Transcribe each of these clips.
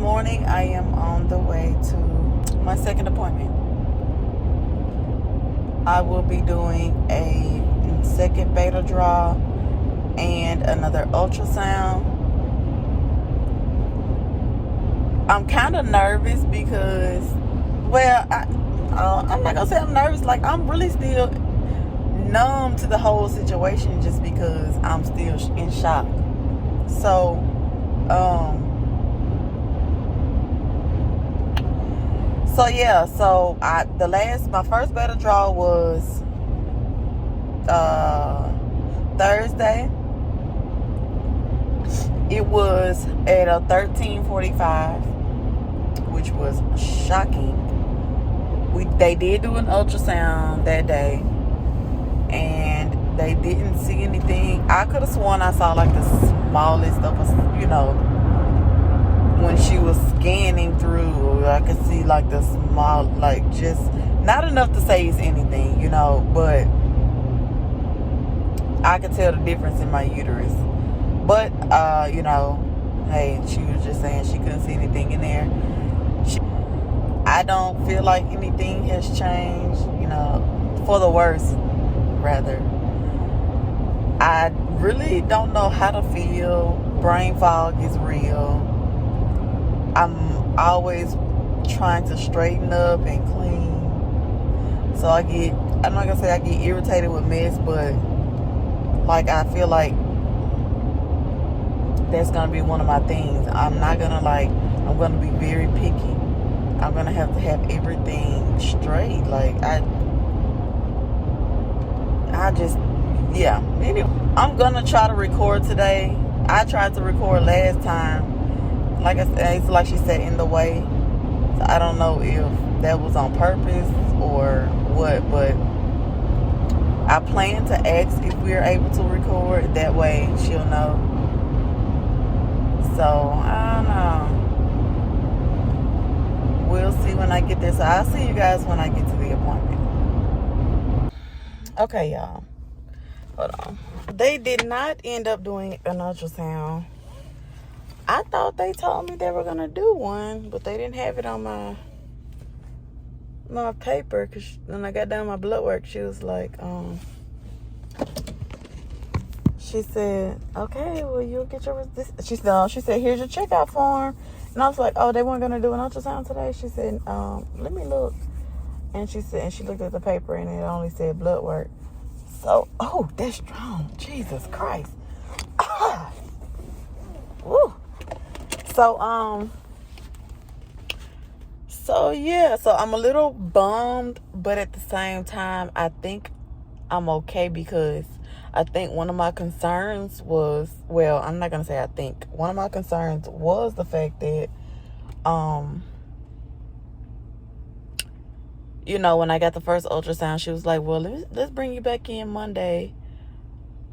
morning I am on the way to my second appointment. I will be doing a second beta draw and another ultrasound. I'm kind of nervous because, well, I'm not gonna say I'm nervous. Like, I'm really still numb to the whole situation just because I'm still in shock. So, my first beta draw was Thursday. It was at a 13:45, which was shocking. They did do an ultrasound that day, and they didn't see anything. I could have sworn I saw like the smallest of us, when she was scanning through, I could see like the small, like just not enough to say it's anything, but I could tell the difference in my uterus. But, hey, she was just saying she couldn't see anything in there. I don't feel like anything has changed, for the worse, rather. I really don't know how to feel. Brain fog is real. I'm always trying to straighten up and clean. So I'm not going to say I get irritated with mess, but like I feel like that's going to be one of my things. I'm going to be very picky. I'm going to have everything straight. Like Anyway, I'm going to try to record today. I tried to record last time. Like I said, it's like she said, in the way. So I don't know if that was on purpose or what, but I plan to ask if we're able to record. That way she'll know. So, I don't know. We'll see when I get there. So I'll see you guys when I get to the appointment. Okay, y'all. Hold on. They did not end up doing an ultrasound. I thought they told me they were going to do one, but they didn't have it on my paper. Because when I got done my blood work, she was like, she said, okay, well, you'll get your, she said, here's your checkout form. And I was like, oh, they weren't going to do an ultrasound today? She said, let me look. And she looked at the paper and it only said blood work. So, oh, that's strong. Jesus Christ. Woo. So I'm a little bummed, but at the same time, I think I'm okay because I think one of my concerns was, well, I'm not going to say I think. One of my concerns was the fact that, when I got the first ultrasound, she was like, well, let's bring you back in Monday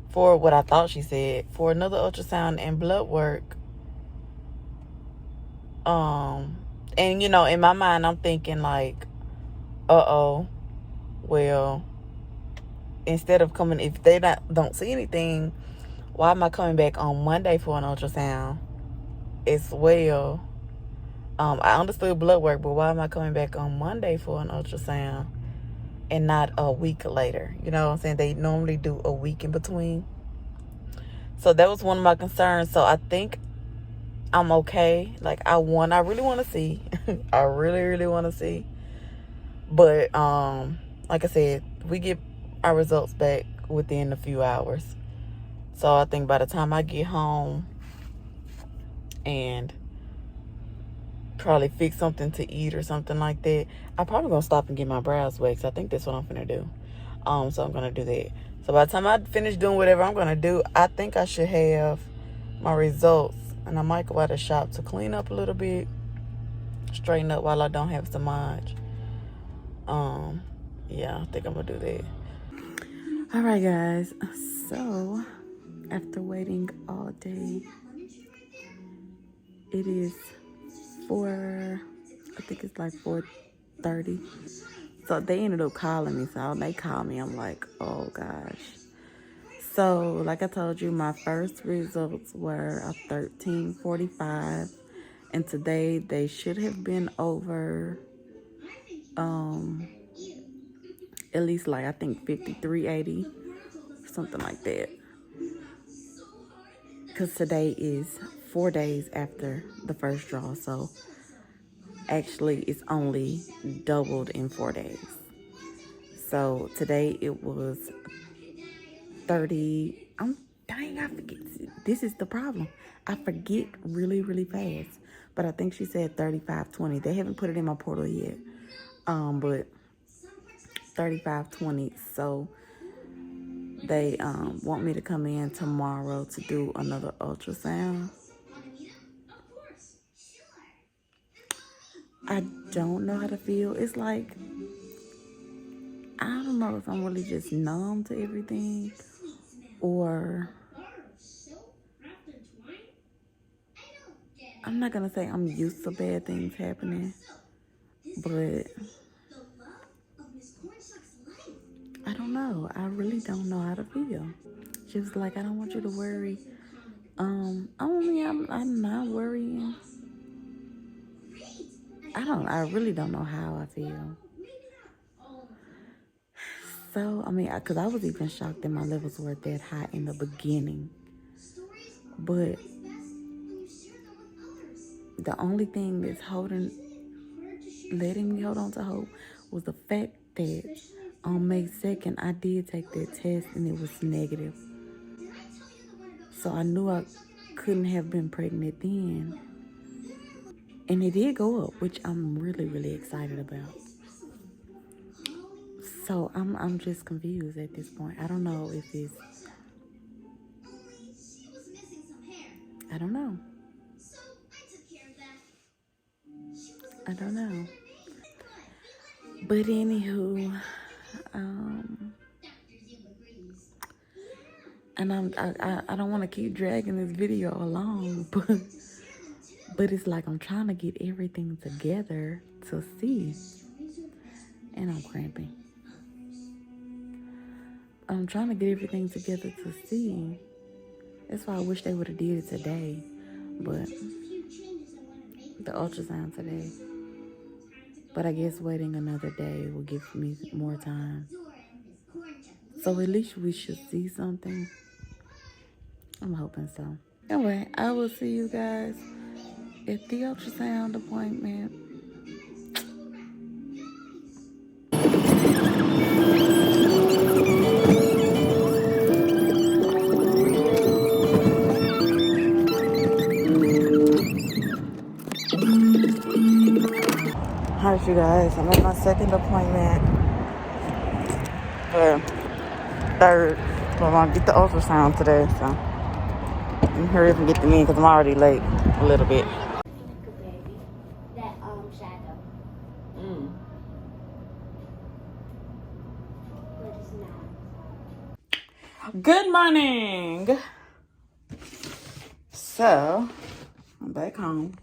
for what I thought she said, for another ultrasound and blood work. And, in my mind, I'm thinking like, well, instead of coming, if they don't see anything, why am I coming back on Monday for an ultrasound as well? I understood blood work, but why am I coming back on Monday for an ultrasound and not a week later? You know what I'm saying? They normally do a week in between. So that was one of my concerns. So I think I'm okay. Like, I really want to see. I really, really want to see. But, like I said, we get our results back within a few hours. So I think by the time I get home and probably fix something to eat or something like that, I'm probably going to stop and get my brows waxed. I think that's what I'm going to do. So I'm going to do that. So by the time I finish doing whatever I'm going to do, I think I should have my results. And I might go out the shop to clean up a little bit, straighten up while I don't have so much. Yeah, I think I'm going to do that. All right, guys. So, after waiting all day, it is I think it's like 4:30. So they ended up calling me. So when they called me, I'm like, oh gosh. So like I told you, my first results were a 13:45, And today they should have been over at least like I think 5380, something like that. Because today is 4 days after the first draw, so actually it's only doubled in 4 days. So today it was 30. Dang, I forget. This is the problem. I forget really, really fast. But I think she said 3520. They haven't put it in my portal yet. But 3520. So they want me to come in tomorrow to do another ultrasound. I don't know how to feel. It's like, I don't know if I'm really just numb to everything, or I'm not gonna say I'm used to bad things happening, but I don't know. I really don't know how to feel. She was like, I don't want you to worry. I'm not worrying. I really don't know how I feel. So, because I was even shocked that my levels were that high in the beginning. But the only thing that's letting me hold on to hope was the fact that on May 2nd, I did take that test and it was negative. So I knew I couldn't have been pregnant then. And it did go up, which I'm really, really excited about. So I'm just confused at this point. I don't know if it's... I don't know. I don't know. But anywho, and I don't want to keep dragging this video along, but it's like I'm trying to get everything together to see, and I'm cramping. I'm trying to get everything together to see. That's why I wish they would have did it today, but the ultrasound today. But I guess waiting another day will give me more time. So at least we should see something. I'm hoping so. Anyway, I will see you guys at the ultrasound appointment. Alright, you guys, I'm at my second appointment. Third. But I'm gonna get the ultrasound today, so I'm hurry up and get them in because I'm already late a little bit. That shadow. But it's not. Good morning. So I'm back home.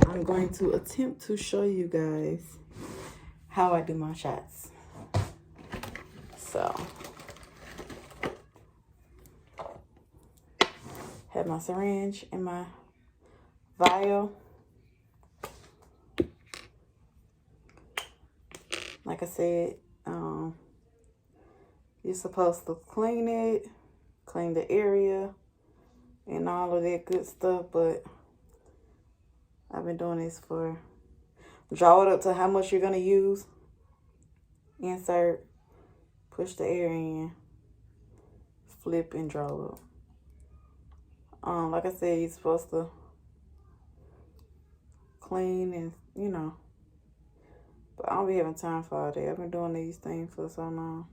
I'm going to attempt to show you guys how I do my shots. So, have my syringe and my vial. Like I said, you're supposed to clean it, clean the area, and all of that good stuff, but I've been doing this for, draw it up to how much you're going to use, insert, push the air in, flip and draw up. Like I said, you're supposed to clean and, but I don't be having time for all that. I've been doing these things for so long.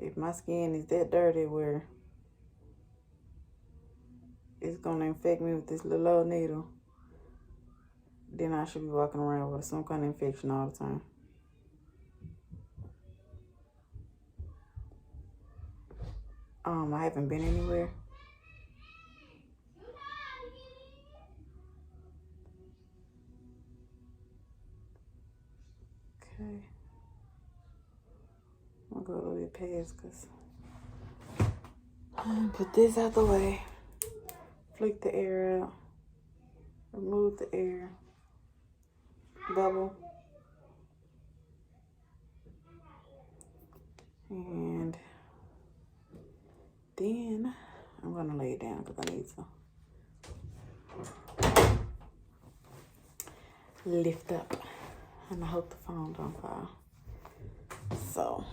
If my skin is that dirty where it's gonna infect me with this little old needle, then I should be walking around with some kind of infection all the time. I haven't been anywhere. Okay. I'm gonna go a little bit past because put this out the way. Flick the air out. remove the air bubble. And then I'm gonna lay it down because I need to lift up. And I hope the phone don't fall. So,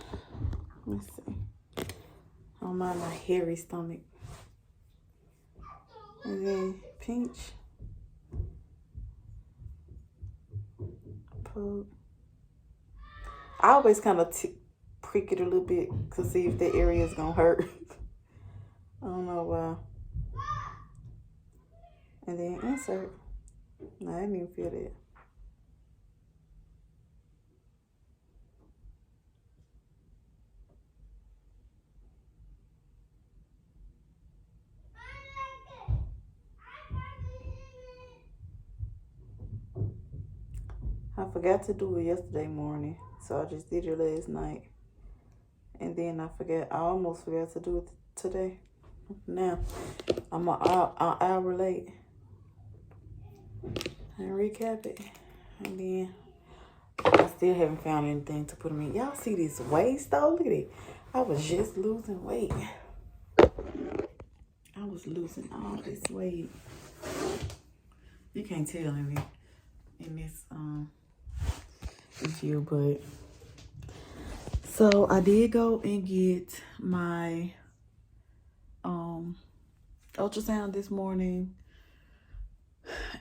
let's see. I don't mind my hairy stomach. And then pinch. Poke. I always kind of prick it a little bit to see if the area is gonna hurt. I don't know why. And then insert. No, I didn't even feel that. I forgot to do it yesterday morning, so I just did it last night. And then I almost forgot to do it today. Now, I'm an hour late. And recap it. And then, I still haven't found anything to put them in. Y'all see this waist though? Look at it. I was just losing weight. I was losing all this weight. You can't tell in this view, but so I did go and get my ultrasound this morning,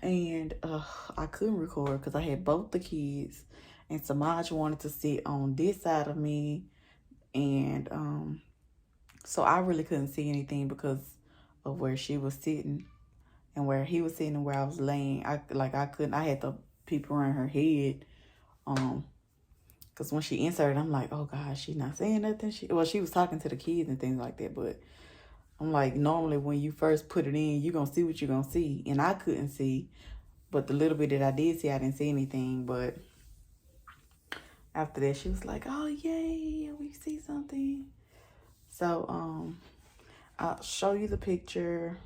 and I couldn't record because I had both the kids, and Samaj wanted to sit on this side of me, and so I really couldn't see anything because of where she was sitting and where he was sitting and where I was laying. I had to peep around her head, because when she inserted, I'm like, oh gosh, she's not saying nothing. She was talking to the kids and things like that, but I'm like, normally when you first put it in, you're gonna see what you're gonna see, and I couldn't see, but the little bit that I did see, I didn't see anything. But after that, she was like, oh yay, we see something. So I'll show you the picture,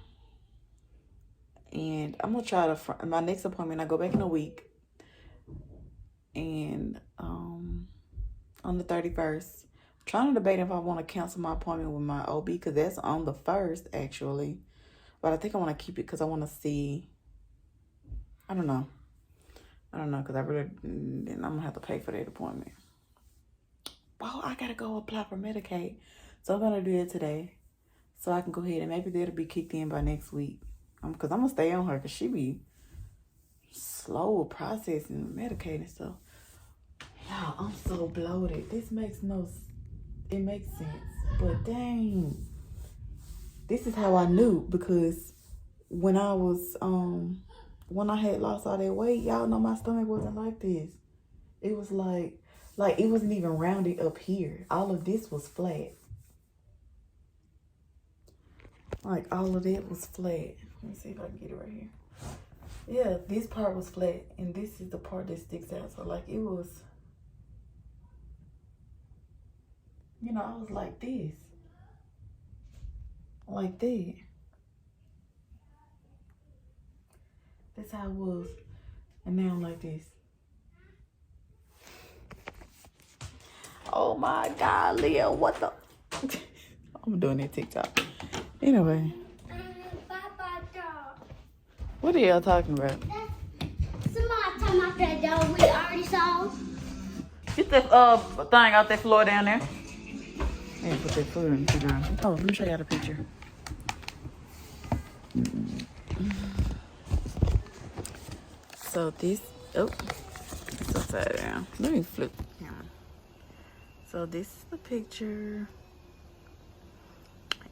and I'm gonna try to my next appointment. I go back in a week, and on the 31st, I'm trying to debate if I want to cancel my appointment with my OB because that's on the 1st actually, but I think I want to keep it because I want to see. I don't know because then I'm gonna have to pay for that appointment. Oh, I gotta go apply for Medicaid, so I'm gonna do it today, so I can go ahead and maybe that'll be kicked in by next week. Because I'm gonna stay on her because she be slow processing Medicaid and stuff. Y'all, I'm so bloated. It makes sense, but dang, this is how I knew, because when I was when I had lost all that weight, y'all know my stomach wasn't like this. It was like it wasn't even rounded up here. All of this was flat. Like all of that was flat. Let me see if I can get it right here. Yeah, this part was flat, and this is the part that sticks out. So like it was, I was like this, like that. That's how it was, and now I'm like this. Oh my God, Leah, what the? I'm doing that TikTok. Anyway. What are y'all talking about? Somebody talking about that dog we already saw. Get that thing out that floor down there. Yeah, put that food in the refrigerator. Oh, let me show y'all the picture. So this, it's upside down. Let me flip the camera. So this is the picture.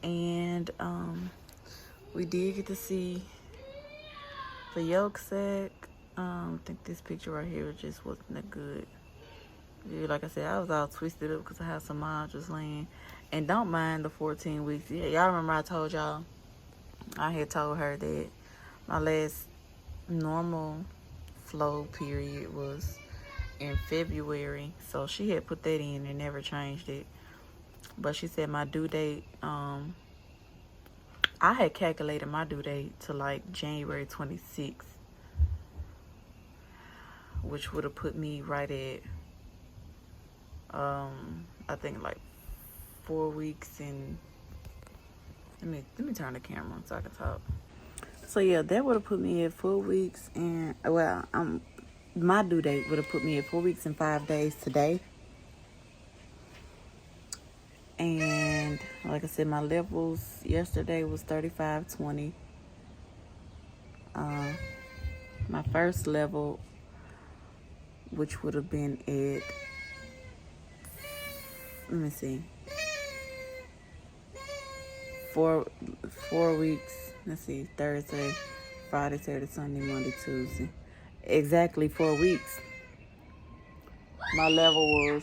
And we did get to see the yolk sack. I think this picture right here just wasn't that good. Yeah, like I said, I was all twisted up because I had some miles just laying. And don't mind the 14 weeks. Yeah, y'all remember I told y'all, I had told her that my last normal flow period was in February. So she had put that in and never changed it. But she said my due date, I had calculated my due date to like January 26th. which would have put me right at I think like 4 weeks and let me turn the camera so I can talk. So yeah, that would have put me at 4 weeks and my due date would have put me at 4 weeks and 5 days today. And like I said, my levels yesterday was 3520. My first level, which would have been at, let me see, 4 weeks. Let's see, Thursday, Friday, Saturday, Sunday, Monday, Tuesday. Exactly 4 weeks. My level was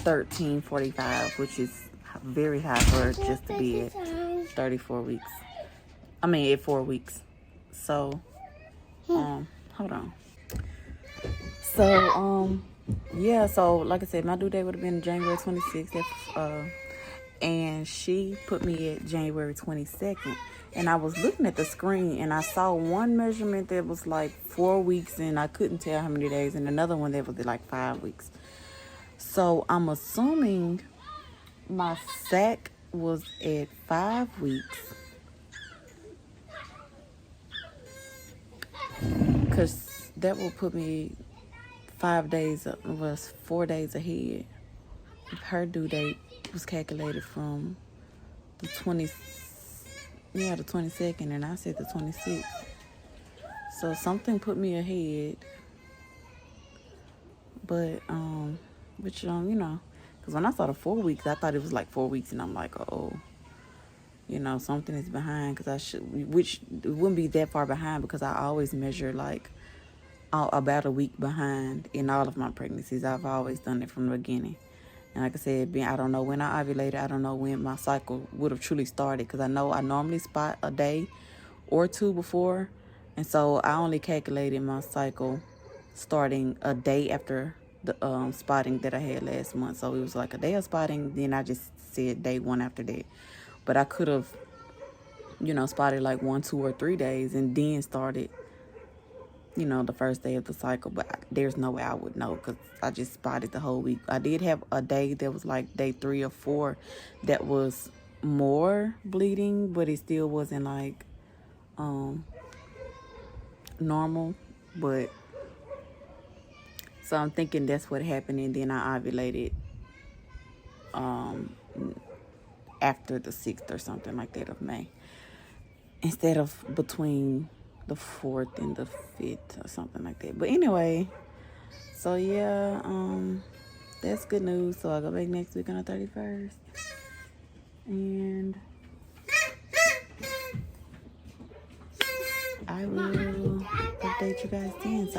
1345, which is very high for just to be at 34 weeks. I mean, at 4 weeks. So, hold on. So, yeah, so like I said, my due date would have been January 26th. And she put me at January 22nd. And I was looking at the screen and I saw one measurement that was like 4 weeks and I couldn't tell how many days, and another one that was like 5 weeks. So I'm assuming my sac was at 5 weeks. Because that will put me 4 days ahead. Her due date was calculated from the 22nd, and I said the 26th. So something put me ahead. But, which, you know, because when I saw the 4 weeks, I thought it was like 4 weeks, and I'm like, oh, you know, something is behind, which it wouldn't be that far behind because I always measure like about a week behind in all of my pregnancies. I've always done it from the beginning. And like I said, I don't know when I ovulated. I don't know when my cycle would have truly started, because I know I normally spot a day or two before. And so I only calculated my cycle starting a day after the spotting that I had last month. So it was like a day of spotting. Then I just said day 1 after that. But I could have, you know, spotted like 1, 2, or 3 days and then started, you know, the first day of the cycle. But there's no way I would know because I just spotted the whole week. I did have a day that was like day 3 or 4 that was more bleeding, but it still wasn't like normal. But so I'm thinking that's what happened, and then I ovulated after the 6th or something like that of May, instead of between the 4th and the 5th or something like that. But anyway, so yeah, that's good news. So I'll go back next week on the 31st, and I will update you guys then. So